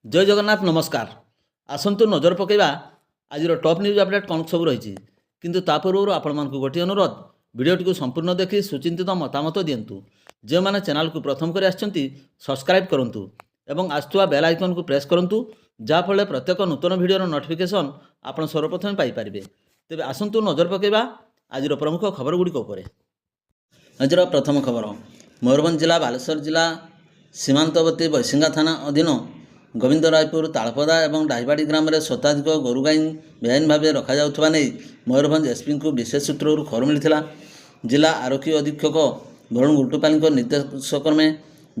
जय जगन्नाथ नमस्कार। आसतु नजर पकईवा आज टॉप न्यूज अपडेट कौन सब रही किंतु ता पूर्व आपण मानक गोटे अनुरोध भिडटी संपूर्ण देखि सुचिंतित मतामत दिंतु। जो मैंने चैनल को प्रथम कर सब्सक्राइब करूँ एवं आसुवा बेल आइकन को प्रेस करूँ जहाँफल प्रत्येक नूतन भिडर नोटिफिकेशन आप सर्वप्रथम पाइपर। तेज आसतु नजर पकईवा आज प्रमुख खबर गुड़िक। आज प्रथम खबर मयूरभंज जिला बालेश्वर जिला सीमांतवर्ती बैसिंगा थाना अधीन गोविंदरायपुर तालपदा और डाईबाड़ी ग्राम में शताधिक गोरु गाई बेआईन भाव रखा नहीं मयूरभंज एसपी को विशेष सूत्रु खबर मिलता। जिला आरक्षी अधीक्षक वरुण गुटुपाली निर्देशक्रमे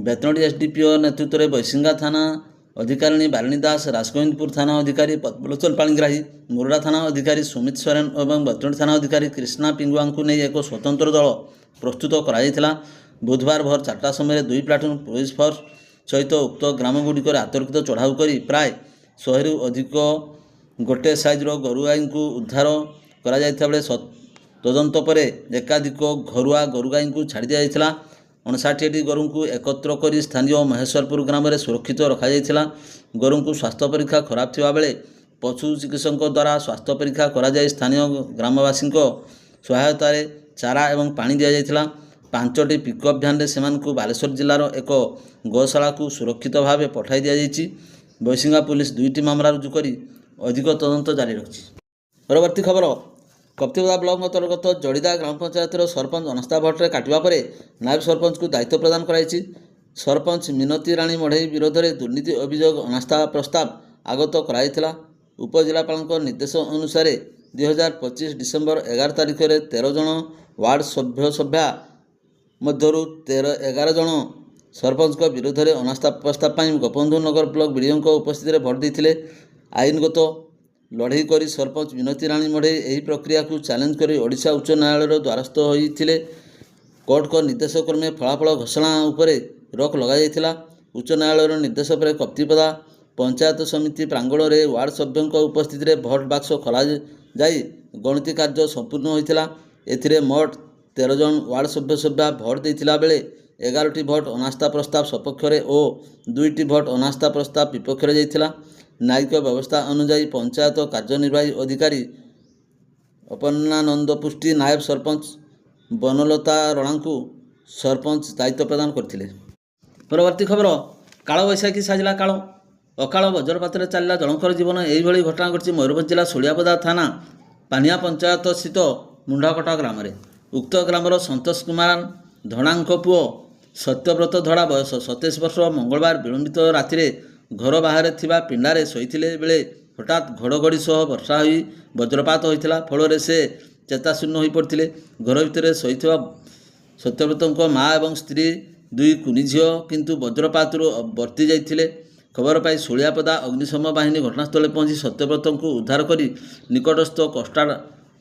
बेतनडी एसडीपीओ नेतृत्व में बैसिंगा थाना अधिकारिणी बारिणी दास, राजगोविंदपुर थाना अधिकारी पद्मलोचन पाणिग्राही, मुरडा थाना अधिकारी सुमित सोरेन और बेतनडी थाना अधिकारी कृष्णा पिंगुआ को नहीं एक स्वतंत्र दल प्रस्तुत कर बुधवार भोर 4टा समय 2 प्लाटून पुलिस फोर्स सहित उक्त ग्रामगुड़िक आतर्कित चढ़ाऊ कर प्राय 100 अधिक गोटे सैज्र गोरु गाई को उद्धार कर तदंत पर एकाधिक घरुआ गोरु गाई को छाड़ दिया। 59टी गोरु को एकत्र कर स्थानीय महेश्वरपुर ग्राम में सुरक्षित रखा। गोरु को स्वास्थ्य परीक्षा खराब थिबा बेले पशु चिकित्सक द्वारा स्वास्थ्य परीक्षा करा जाय स्थानीय ग्रामवासी सहायतार चारा एवं पानी दि जाइथिला। 5टी पिकअप भ्यान से बालेश्वर जिलार एक गौशाला को सुरक्षित भाव पठाई दि जाइछि। बैसिंगा पुलिस 2टी मामला रुजु कर अधिक तदंत जारी रखिछि। परवर्ती खबर कप्तिपदा ब्लॉक अंतर्गत जड़ीदा ग्राम पंचायत सरपंच अनास्था भट्टे काटिबा परे नायब सरपंच को दायित्व प्रदान कराइछि। सरपंच मिनती राणी मढ़ई विरोध में दुर्नीति अभियोग अनास्था प्रस्ताव आगत कराइथिला। उपजिलापाल निर्देश अनुसार 2025 डिसेम्बर 11 तारिख में 13 जन वार्ड सभ्या मध्यरु 11 जन सरपंच विरोध में अनास्था प्रस्ताव पर गोपबंधु नगर ब्लॉक बीडीओ उपस्थित में भोट देते। आईनगत लड़ई कर सरपंच मिनती राणी मढ़ई यह प्रक्रिया को चैलेंज कर ओडिशा उच्च न्यायालय द्वारस्थ होते। कोर्ट को निर्देश क्रमे फलाफल घोषणा उपर रोक लग उच्च न्यायालय निर्देश पर कप्तिपदा पंचायत समिति प्रांगण में वार्ड सभ्यों उपस्थित में भोट बाक्स खोल जाई गणति कार्य संपूर्ण होता। एथिरे मोट 13 जन वार्ड सभ्या भोट देता बेले 11टी भोट अनास्था प्रस्ताव सपक्ष और 2टी भोट अनास्था प्रस्ताव विपक्ष जाइथिला। न्यायिक व्यवस्था अनुଯାयी पंचायत कार्यनिर्वाही अधिकारी अपन्नानंद पुष्टि नायब सरपंच बनलता रणा को सरपंच दायित्व प्रदान करथिले। परवर्ती खबर काल बैशाखी साजिला काल अकाल वज्रपात चलला जनकर जीवन यही घटना घटी मयूरभंज जिला सुलियापदा थाना पानिया पंचायत स्थित मुंडाकटा ग्राम में। उक्त ग्रामर संतोष कुमार धड़ांक पुओ सत्यव्रत धड़ा बयस 27 वर्ष मंगलवार विलंबित राति घर बाहर थिबा पिंडारे शोइथिले बेले हठात घड़घड़ी सह वर्षा होई वज्रपात होइथिला। फल से चेताशून्य हो पड़ते। घर भितर शोइथिबा सत्यव्रतों माँ और स्त्री 2 कुनी झील किंतु वज्रपात वर्ती जाइथिले। खबर पाई सुलियापदा अग्निशम बाहिनी घटनास्थल पहुंची सत्यव्रतों को उद्धार कर निकटस्थ कोस्टा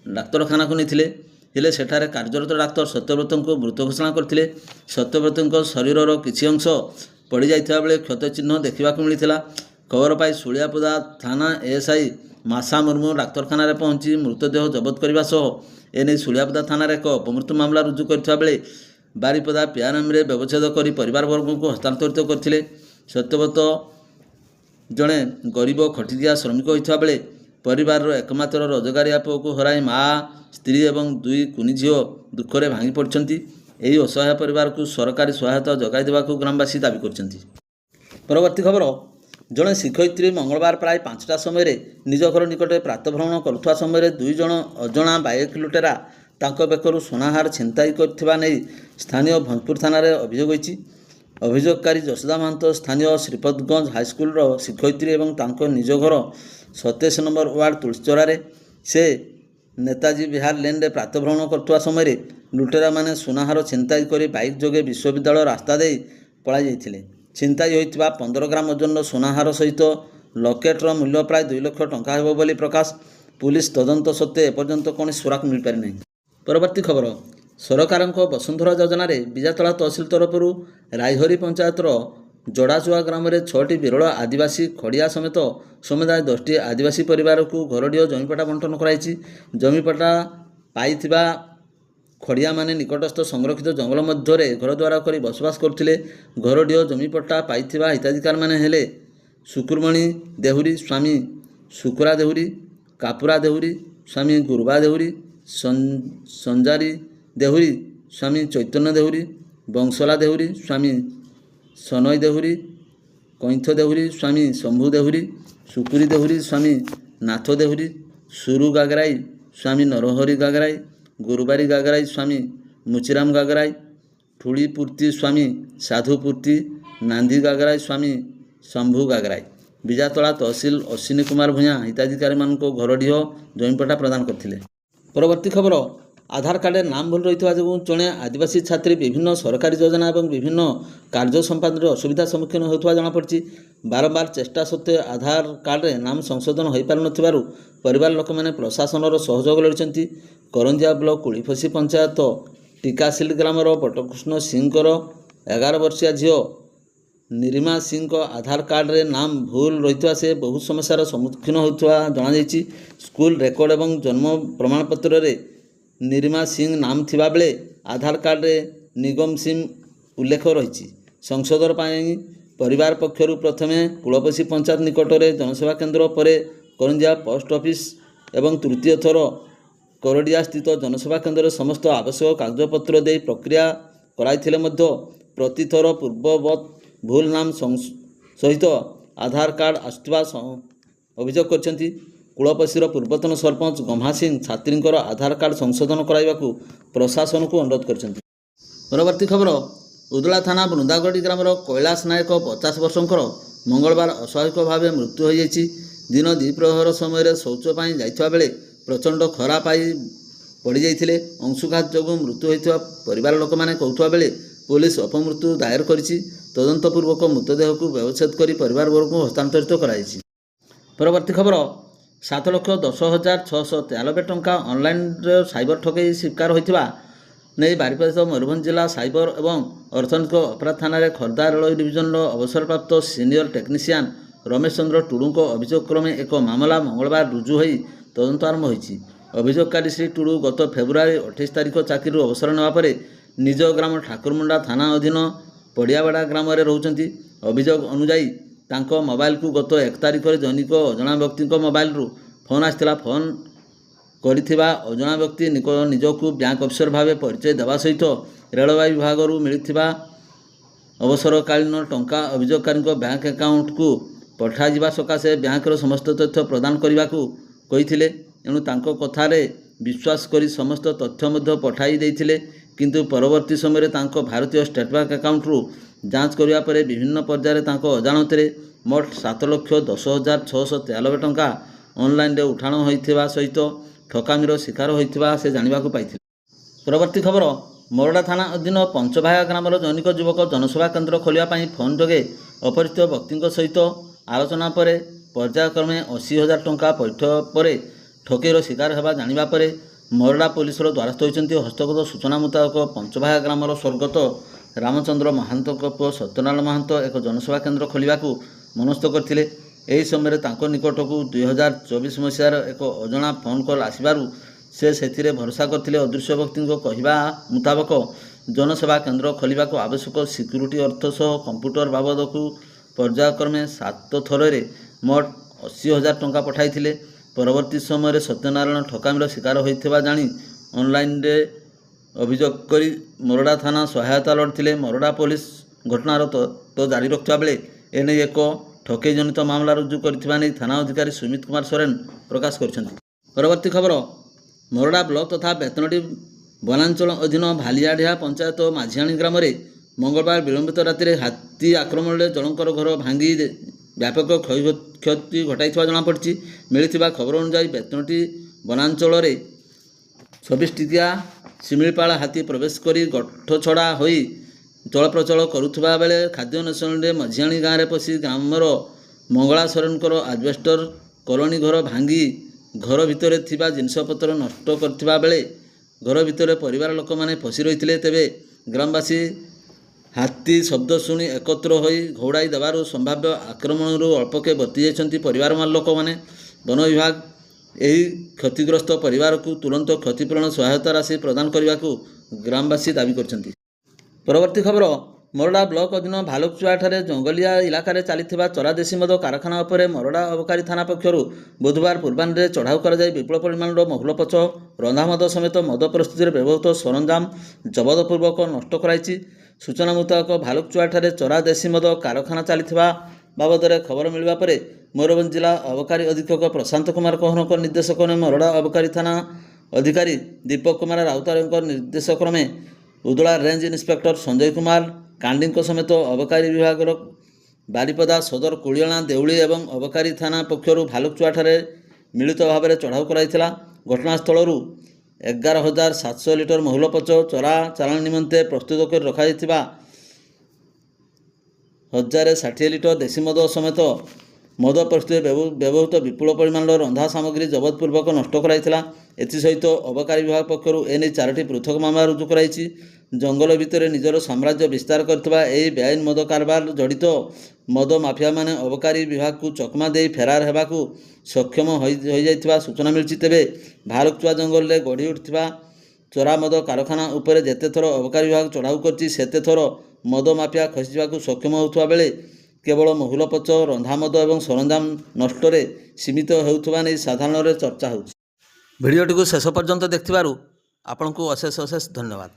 डाक्तरखाना को नहीं हेले सेठारे कार्यरत डाक्तर सत्यव्रतों को मृत घोषणा करथिले। सत्यव्रतों शरीरर किछि अंश पड़ जाइथिबा बेले क्षत चिन्ह देखा मिलता। खबर पाई सुलियापदा थाना एएसआई मासा मुर्मू डाक्तरखाना पहुंची मृतदेह जबत करने सह एने सुलियापदा थाना एक अपमृत्यु मामला रुजु करथिबा बेले बारिपदा पीआरएम रे व्यवच्छेद कर परिवारवर्ग को हस्तांतरित करथिले। सत्यव्रत जड़े गरीब खटिया श्रमिक होता बेले परिवार एकमात्र रोजगारिया पुओ को हराई माँ स्त्री एवं 2 कुनी झील दुखरे भांगी पड़ती। यही असहाय परिवार को सरकारी सहायता जगाई देवाक ग्रामवासी दाबी करछन्ति। परवर्ती खबर जड़े शिक्षयित्री मंगलवार प्राय 5टा समय निज घर निकट प्रातभ्रमण करुवा समय 2 जन अजणा बाइक लुटेरा तांको बेकरू सोनाहार छिनताई करथिबा नहीं स्थानीय भंजपुर थाना अभियोग होइछि। अभियोगकारी जसोदा महंत स्थानीय श्रीपतगंज हाईस्कूल शिक्षयित्री एवं तांको निज घर 27 नंबर वार्ड तुलसीचौरार से नेताजी विहार लेन रे प्रातभ्रमण करथुवा समय लुटेरा माने सोनाहार छिनताई कर बाइक जोगे विश्वविद्यालय रास्ता दे पलाई जाइथिले। छिनताई होइथिबा 15 ग्राम ओजन सोनाहार सहित लकेटर मूल्य प्राय 2 लाख टंका हेबो बोली प्रकाश। पुलिस तदंत सत्वे एपर्यंत कौन सुराक मिल पारि नहीं। परवर्ती खबर सरकार वसुंधरा योजना बिजातला तहसिल तरफर रायहरी पंचायतर जड़ाचुआ ग्राम में 6टी विरल आदिवासी खड़िया समेत समुदाय 10टी आदिवासी परिवार को घरडीह जमीपटा बंटन कराई। जमीपटा पाइथिबा खड़िया माने निकटस्थ संरक्षित जंगल मध्य घरद्वार कर बसवास करथिले। घरडीह जमीपटा पाइथिबा हिताधिकारी माने हेले ଶୁକ୍ରମଣି ଦେହୁରୀ ସ୍ୱାମୀ ଶୁକୁରା ଦେହୁରୀ, କାପୁରା ଦେହୁରୀ ସ୍ୱାମୀ ଗୁରୁବା ଦେହୁରୀ, ସଞ୍ଜାରୀ ଦେହୁରୀ ସ୍ୱାମୀ ଚୈତନ୍ୟ ଦେହୁରୀ, ବଂଶଲା ଦେହୁରୀ ସ୍ୱାମୀ ସନୟ ଦେହୁରୀ, କଇଁଥ ଦେହୁରୀ ସ୍ୱାମୀ ଶମ୍ଭୁ ଦେହୁରୀ, ସୁକୁରି ଦେହୁରୀ ସ୍ୱାମୀ ନାଥ ଦେହୁରୀ, ସୁରୁ ଗାଗରାଇ ସ୍ୱାମୀ ନରହରି ଗାଗରାଇ, ଗୁରୁବାରୀ ଗାଗରାଇ ସ୍ୱାମୀ ମୁଚିରାମ ଗାଗରାଇ, ଠୁଳି ପୂର୍ତ୍ତି ସ୍ୱାମୀ ସାଧୁ ପୂର୍ତ୍ତି, ନାନ୍ଦି ଗାଗରାଇ ସ୍ୱାମୀ ଶମ୍ଭୁ ଗାଗରାଇ। ବିଜାତଳା ତହସିଲ ଅଶ୍ୱିନୀ କୁମାର ଭୂୟାଁ ହିତାଧିକାରୀମାନଙ୍କୁ ଘରଡିହ ଜମିପଟ୍ଟା ପ୍ରଦାନ କରିଥିଲେ। ପରବର୍ତ୍ତୀ ଖବର, ଆଧାର କାର୍ଡ଼ରେ ନାମ ଭୁଲ ରହିଥିବା ଯୋଗୁଁ ଜଣେ ଆଦିବାସୀ ଛାତ୍ରୀ ବିଭିନ୍ନ ସରକାରୀ ଯୋଜନା ଏବଂ ବିଭିନ୍ନ କାର୍ଯ୍ୟ ସମ୍ପାଦନରେ ଅସୁବିଧା ସମ୍ମୁଖୀନ ହେଉଥିବା ଜଣାପଡ଼ିଛି। ବାରମ୍ବାର ଚେଷ୍ଟା ସତ୍ତ୍ୱେ ଆଧାର କାର୍ଡ଼ରେ ନାମ ସଂଶୋଧନ ହୋଇପାରୁନଥିବାରୁ ପରିବାର ଲୋକମାନେ ପ୍ରଶାସନର ସହଯୋଗ ଲୋଡ଼ିଛନ୍ତି। କରଞ୍ଜିଆ ବ୍ଲକ କୁଳିଫସି ପଞ୍ଚାୟତ ଟିକାସିଲ ଗ୍ରାମର ବଟକୃଷ୍ଣ ସିଂଙ୍କର 11 ବର୍ଷିଆ ଝିଅ ନିରିମା ସିଂଙ୍କ ଆଧାର କାର୍ଡ଼ରେ ନାମ ଭୁଲ ରହିଥିବା ସେ ବହୁ ସମସ୍ୟାର ସମ୍ମୁଖୀନ ହେଉଥିବା ଜଣାଯାଇଛି। ସ୍କୁଲ ରେକର୍ଡ଼ ଏବଂ ଜନ୍ମ ପ୍ରମାଣପତ୍ରରେ ନିରିମା ସିଂ ନାମ ଥିବାବେଳେ ଆଧାର କାର୍ଡ଼ରେ ନିଗମ ସିଂ ଉଲ୍ଲେଖ ରହିଛି। ସଂଶୋଧନ ପାଇଁ ପରିବାର ପକ୍ଷରୁ ପ୍ରଥମେ କୁଳପସି ପଞ୍ଚାୟତ ନିକଟରେ ଜନସେବା କେନ୍ଦ୍ର, ପରେ କରଞ୍ଜିଆ ପୋଷ୍ଟ ଅଫିସ ଏବଂ ତୃତୀୟ ଥର କରଡ଼ିଆ ସ୍ଥିତ ଜନସେବା କେନ୍ଦ୍ରରେ ସମସ୍ତ ଆବଶ୍ୟକ କାଗଜପତ୍ର ଦେଇ ପ୍ରକ୍ରିୟା କରାଇଥିଲେ ମଧ୍ୟ ପ୍ରତିଥର ପୂର୍ବବତ୍ ଭୁଲ ନାମ ସହିତ ଆଧାର କାର୍ଡ଼ ଆସୁଥିବା ଅଭିଯୋଗ କରିଛନ୍ତି। କୁଳପସିର ପୂର୍ବତନ ସରପଞ୍ଚ ଗମ୍ହା ସିଂ ଛାତ୍ରୀଙ୍କର ଆଧାର କାର୍ଡ଼ ସଂଶୋଧନ କରାଇବାକୁ ପ୍ରଶାସନକୁ ଅନୁରୋଧ କରିଛନ୍ତି। ପରବର୍ତ୍ତୀ ଖବର, ଉଦଳା ଥାନା ବୃନ୍ଦାଗଡ଼ି ଗ୍ରାମର କୈଳାସ ନାୟକ 50 ବର୍ଷଙ୍କର ମଙ୍ଗଳବାର ଅସ୍ୱାଭାବିକ ଭାବେ ମୃତ୍ୟୁ ହୋଇଯାଇଛି। ଦିନ ଦ୍ୱିପ୍ରହର ସମୟରେ ଶୌଚ ପାଇଁ ଯାଇଥିବା ବେଳେ ପ୍ରଚଣ୍ଡ ଖରା ପାଇ ପଡ଼ିଯାଇଥିଲେ। ଅଂଶୁଘାତ ଯୋଗୁଁ ମୃତ୍ୟୁ ହୋଇଥିବା ପରିବାର ଲୋକମାନେ କହୁଥିବା ବେଳେ ପୋଲିସ ଅପମୃତ୍ୟୁ ଦାୟର କରିଛି। ତଦନ୍ତପୂର୍ବକ ମୃତଦେହକୁ ବ୍ୟବଚ୍ଛେଦ କରି ପରିବାରବର୍ଗଙ୍କୁ ହସ୍ତାନ୍ତରିତ କରାଯାଇଛି। ପରବର୍ତ୍ତୀ ଖବର, 7,10,693 ଟଙ୍କା ଅନଲାଇନ୍ରେ ସାଇବର ଠକେଇ ଶିକାର ହୋଇଥିବା ନେଇ ବାରିପଦା ମୟୂରଭଞ୍ଜ ଜିଲ୍ଲା ସାଇବର ଏବଂ ଅର୍ଥନୈତିକ ଅପରାଧ ଥାନାରେ ଖୋର୍ଦ୍ଧା ରେଳ ଡିଭିଜନର ଅବସରପ୍ରାପ୍ତ ସିନିୟର ଟେକ୍ନିସିଆନ ରମେଶ ଚନ୍ଦ୍ର ଟୁଡୁଙ୍କ ଅଭିଯୋଗ କ୍ରମେ ଏକ ମାମଲା ମଙ୍ଗଳବାର ରୁଜୁ ହୋଇ ତଦନ୍ତ ଆରମ୍ଭ ହୋଇଛି। ଅଭିଯୋଗକାରୀ ଶ୍ରୀ ଟୁଡୁ ଗତ ଫେବୃଆରୀ 28 ତାରିଖ ଚାକିରିରୁ ଅବସର ନେବା ପରେ ନିଜ ଗ୍ରାମ ଠାକୁରମୁଣ୍ଡା ଥାନା ଅଧୀନ ପଡ଼ିଆବାଡ଼ା ଗ୍ରାମରେ ରହୁଛନ୍ତି। ଅଭିଯୋଗ ଅନୁଯାୟୀ ତାଙ୍କ ମୋବାଇଲକୁ ଗତ 1 ତାରିଖରେ ଜନୈକ ଅଜଣା ବ୍ୟକ୍ତିଙ୍କ ମୋବାଇଲରୁ ଫୋନ୍ ଆସିଥିଲା। ଫୋନ୍ କରିଥିବା ଅଜଣା ବ୍ୟକ୍ତି ନିଜକୁ ବ୍ୟାଙ୍କ ଅଫିସର ଭାବେ ପରିଚୟ ଦେବା ସହିତ ରେଳବାଇ ବିଭାଗରୁ ମିଳିଥିବା ଅବସରକାଳୀନ ଟଙ୍କା ଅଭିଯୋଗକାରୀଙ୍କ ବ୍ୟାଙ୍କ ଆକାଉଣ୍ଟକୁ ପଠାଯିବା ସକାଶେ ବ୍ୟାଙ୍କର ସମସ୍ତ ତଥ୍ୟ ପ୍ରଦାନ କରିବାକୁ କହିଥିଲେ। ଏଣୁ ତାଙ୍କ କଥାରେ ବିଶ୍ୱାସ କରି ସମସ୍ତ ତଥ୍ୟ ମଧ୍ୟ ପଠାଇ ଦେଇଥିଲେ। କିନ୍ତୁ ପରବର୍ତ୍ତୀ ସମୟରେ ତାଙ୍କ ଭାରତୀୟ ଷ୍ଟେଟ୍ ବ୍ୟାଙ୍କ ଆକାଉଣ୍ଟରୁ ଯାଞ୍ଚ କରିବା ପରେ ବିଭିନ୍ନ ପର୍ଯ୍ୟାୟରେ ତାଙ୍କ ଅଜାଣତରେ ମୋଟ 7,10,693 ଟଙ୍କା ଅନଲାଇନ୍ରେ ଉଠାଣ ହୋଇଥିବା ସହିତ ଠକାମିର ଶିକାର ହୋଇଥିବା ସେ ଜାଣିବାକୁ ପାଇଥିଲେ। ପରବର୍ତ୍ତୀ ଖବର, ମରଡ଼ା ଥାନା ଅଧୀନ ପଞ୍ଚଭାୟା ଗ୍ରାମର ଜନୈକ ଯୁବକ ଜନସେବା କେନ୍ଦ୍ର ଖୋଲିବା ପାଇଁ ଫୋନ୍ ଯୋଗେ ଅପରିଚିତ ବ୍ୟକ୍ତିଙ୍କ ସହିତ ଆଲୋଚନା ପରେ ପର୍ଯ୍ୟାୟକ୍ରମେ 80,000 ଟଙ୍କା ପୈଠ ପରେ ଠକେଇର ଶିକାର ହେବା ଜାଣିବା ପରେ ମରଡ଼ା ପୋଲିସର ଦ୍ୱାରସ୍ଥ ହୋଇଛନ୍ତି। ହସ୍ତଗତ ସୂଚନା ମୁତାବକ ପଞ୍ଚଭାୟା ଗ୍ରାମର ସ୍ୱର୍ଗତ ରାମଚନ୍ଦ୍ର ମହାନ୍ତଙ୍କ ପୁଅ ସତ୍ୟନାରାୟଣ ମହାନ୍ତ ଏକ ଜନସେବା କେନ୍ଦ୍ର ଖୋଲିବାକୁ ମନସ୍ଥ କରିଥିଲେ। ଏହି ସମୟରେ ତାଙ୍କ ନିକଟକୁ 2024 ମସିହାର ଏକ ଅଜଣା ଫୋନ୍ କଲ୍ ଆସିବାରୁ ସେ ସେଥିରେ ଭରସା କରିଥିଲେ। ଅଦୃଶ୍ୟ ବ୍ୟକ୍ତିଙ୍କ କହିବା ମୁତାବକ ଜନସେବା କେନ୍ଦ୍ର ଖୋଲିବାକୁ ଆବଶ୍ୟକ ସିକ୍ୟୁରିଟି ଅର୍ଥ ସହ କମ୍ପ୍ୟୁଟର ବାବଦକୁ ପର୍ଯ୍ୟାୟକ୍ରମେ 7 ଥରରେ ମୋଟ 80,000 ଟଙ୍କା ପଠାଇଥିଲେ। ପରବର୍ତ୍ତୀ ସମୟରେ ସତ୍ୟନାରାୟଣ ଠକାମିର ଶିକାର ହୋଇଥିବା ଜାଣି ଅନଲାଇନ୍ରେ ଅଭିଯୋଗ କରି ମରଡ଼ା ଥାନା ସହାୟତା ଲୋଡ଼ିଥିଲେ। ମରଡ଼ା ପୋଲିସ ଘଟଣାର ତଦନ୍ତ ଜାରି ରଖିଥିବା ବେଳେ ଏନେଇ ଏକ ଠକେଇ ଜନିତ ମାମଲା ରୁଜୁ କରିଥିବା ନେଇ ଥାନା ଅଧିକାରୀ ସୁମିତ କୁମାର ସୋରେନ ପ୍ରକାଶ କରିଛନ୍ତି। ପରବର୍ତ୍ତୀ ଖବର, ମରଡ଼ା ବ୍ଲକ ତଥା ବେତନଟୀ ବନାଞ୍ଚଳ ଅଧୀନ ଭାଲିଆଢିଆ ପଞ୍ଚାୟତ ମାଝିଆଣୀ ଗ୍ରାମରେ ମଙ୍ଗଳବାର ବିଳମ୍ବିତ ରାତିରେ ହାତୀ ଆକ୍ରମଣରେ ଜଣଙ୍କର ଘର ଭାଙ୍ଗି ବ୍ୟାପକ କ୍ଷୟକ୍ଷତି ଘଟାଇଥିବା ଜଣାପଡ଼ିଛି। ମିଳିଥିବା ଖବର ଅନୁଯାୟୀ ବେତନଟୀ ବନାଞ୍ଚଳରେ 26 ଟିକିଆ ଶିମିଳିପାଳ ହାତୀ ପ୍ରବେଶ କରି ଗଠଛଡ଼ା ହୋଇ ଚଳପ୍ରଚଳ କରୁଥିବା ବେଳେ ଖାଦ୍ୟ ଅନ୍ୱେଷଣରେ ମଝିଆଣୀ ଗାଁରେ ପଶି ଗ୍ରାମର ମଙ୍ଗଳା ସୋରେନଙ୍କର ଆଜବେଷ୍ଟର କଲୋନୀ ଘର ଭାଙ୍ଗି ଘର ଭିତରେ ଥିବା ଜିନିଷପତ୍ର ନଷ୍ଟ କରିଥିବା ବେଳେ ଘର ଭିତରେ ପରିବାର ଲୋକମାନେ ଫସି ରହିଥିଲେ। ତେବେ ଗ୍ରାମବାସୀ ହାତୀ ଶବ୍ଦ ଶୁଣି ଏକତ୍ର ହୋଇ ଘଉଡ଼ାଇ ଦେବାରୁ ସମ୍ଭାବ୍ୟ ଆକ୍ରମଣରୁ ଅଳ୍ପକେ ବର୍ତ୍ତି ଯାଇଛନ୍ତି ପରିବାର ଲୋକମାନେ। ବନ ବିଭାଗ ଏହି କ୍ଷତିଗ୍ରସ୍ତ ପରିବାରକୁ ତୁରନ୍ତ କ୍ଷତିପୂରଣ ସହାୟତା ରାଶି ପ୍ରଦାନ କରିବାକୁ ଗ୍ରାମବାସୀ ଦାବି କରିଛନ୍ତି। ପରବର୍ତ୍ତୀ ଖବର, ମରଡ଼ା ବ୍ଲକ ଅଧୀନ ଭାଲୁକଚୁଆଠାରେ ଜଙ୍ଗଲିଆ ଇଲାକାରେ ଚାଲିଥିବା ଚୋରା ଦେଶୀ ମଦ କାରଖାନା ଉପରେ ମରଡ଼ା ଅବକାରୀ ଥାନା ପକ୍ଷରୁ ବୁଧବାର ପୂର୍ବାହ୍ନରେ ଚଢ଼ାଉ କରାଯାଇ ବିପୁଳ ପରିମାଣର ମହୁଲପୋଚ, ରନ୍ଧା ମଦ ସମେତ ମଦ ପ୍ରସ୍ତୁତିରେ ବ୍ୟବହୃତ ସରଞ୍ଜାମ ଜବତପୂର୍ବକ ନଷ୍ଟ କରାଯାଇଛି। ସୂଚନା ମୁତାବକ ଭାଲୁକଚୁଆଠାରେ ଚୋରା ଦେଶୀ ମଦ କାରଖାନା ଚାଲିଥିବା ବାବଦରେ ଖବର ମିଳିବା ପରେ ମୟୂରଭଞ୍ଜ ଜିଲ୍ଲା ଅବକାରୀ ଅଧୀକ୍ଷକ ପ୍ରଶାନ୍ତ କୁମାର କହଁରଙ୍କ ନିର୍ଦ୍ଦେଶକ୍ରମେ ମରଡ଼ା ଅବକାରୀ ଥାନା ଅଧିକାରୀ ଦୀପକ କୁମାର ରାଉତରାୟଙ୍କ ନିର୍ଦ୍ଦେଶକ୍ରମେ ଉଦଳା ରେଞ୍ଜ ଇନ୍ସପେକ୍ଟର ସଞ୍ଜୟ କୁମାର କାଣ୍ଡିଙ୍କ ସମେତ ଅବକାରୀ ବିଭାଗର ବାରିପଦା ସଦର କୁଳିଅଣା ଦେଉଳି ଏବଂ ଅବକାରୀ ଥାନା ପକ୍ଷରୁ ଭାଲୁକଚୁଆଠାରେ ମିଳିତ ଭାବରେ ଚଢ଼ାଉ କରାଯାଇଥିଲା। ଘଟଣାସ୍ଥଳରୁ 11,700 ଲିଟର ମହୁଲପୋଚ ଚୋରା ଚାଲାଣ ନିମନ୍ତେ ପ୍ରସ୍ତୁତ କରି ରଖାଯାଇଥିବା 1,060 ଲିଟର ଦେଶୀ ମଦ ସମେତ ମଦ ପ୍ରସ୍ତୁତିରେ ବ୍ୟବହୃତ ବିପୁଳ ପରିମାଣର ରନ୍ଧା ସାମଗ୍ରୀ ଜବତପୂର୍ବକ ନଷ୍ଟ କରାଯାଇଥିଲା। ଏଥିସହିତ ଅବକାରୀ ବିଭାଗ ପକ୍ଷରୁ ଏନେଇ 4ଟି ପୃଥକ ମାମଲା ରୁଜୁ କରାଯାଇଛି। ଜଙ୍ଗଲ ଭିତରେ ନିଜର ସାମ୍ରାଜ୍ୟ ବିସ୍ତାର କରିଥିବା ଏହି ବେଆଇନ ମଦ କାରବାର ଜଡ଼ିତ ମଦ ମାଫିଆମାନେ ଅବକାରୀ ବିଭାଗକୁ ଚକମା ଦେଇ ଫେରାର ହେବାକୁ ସକ୍ଷମ ହୋଇଯାଇଥିବା ସୂଚନା ମିଳିଛି। ତେବେ ଭାଲୁକଚୁଆ ଜଙ୍ଗଲରେ ଗଢ଼ି ଉଠିଥିବା ଚୋରା ମଦ କାରଖାନା ଉପରେ ଯେତେଥର ଅବକାରୀ ବିଭାଗ ଚଢ଼ାଉ କରିଛି ସେତେଥର ମଦ ମାଫିଆ ଖସିଯିବାକୁ ସକ୍ଷମ ହେଉଥିବା ବେଳେ କେବଳ ମହୁଲପୋଚ, ରନ୍ଧା ମଦ ଏବଂ ସରଞ୍ଜାମ ନଷ୍ଟରେ ସୀମିତ ହେଉଥିବା ନେଇ ସାଧାରଣରେ ଚର୍ଚ୍ଚା ହେଉଛି। ଭିଡ଼ିଓଟିକୁ ଶେଷ ପର୍ଯ୍ୟନ୍ତ ଦେଖିଥିବାରୁ ଆପଣଙ୍କୁ ଅଶେଷ ଅଶେଷ ଧନ୍ୟବାଦ।